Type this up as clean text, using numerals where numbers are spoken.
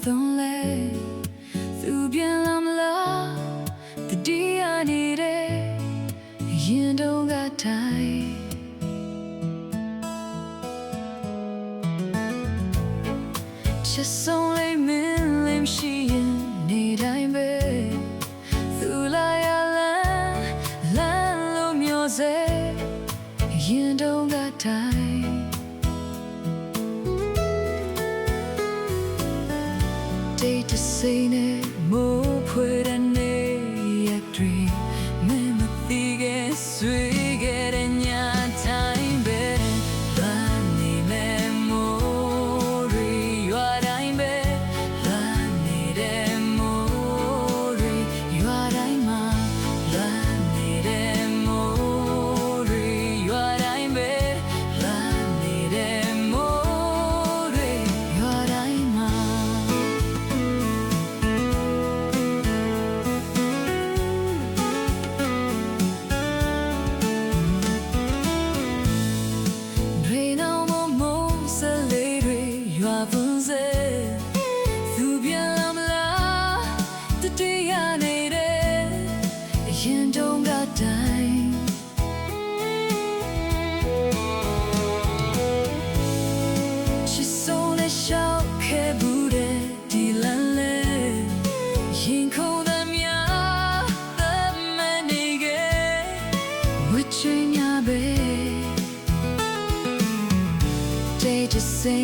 သုံးလဲသူပြန်လာမလားတတိယနေတဲ့ရင်တုံးကတိုင်ချစ်ဆုံးလေးမင်းလေးမရှိရင်နေတိုင်းပဲသူလာရလမ်းလို့မျိုးစေရင်တုံးကတိုင်Date to say ne mo put a ne dream me me thige sweet get in your time bed Lani memory you are dying bed Lani memory you are dying ma Lani memory you are dying bed Lani memory you are dying maသူပြန်လာမလားတတိယနေတဲ့ရင်တုံးကတိုင်ချစ်ဆုံးနဲ့ရှောက်ခဲ့ဘူးတဲ့ဒီလမ်းလေရင်ခုန်သမျှသက်မနေခဲ့ဝချင်ညာပဲ Day to say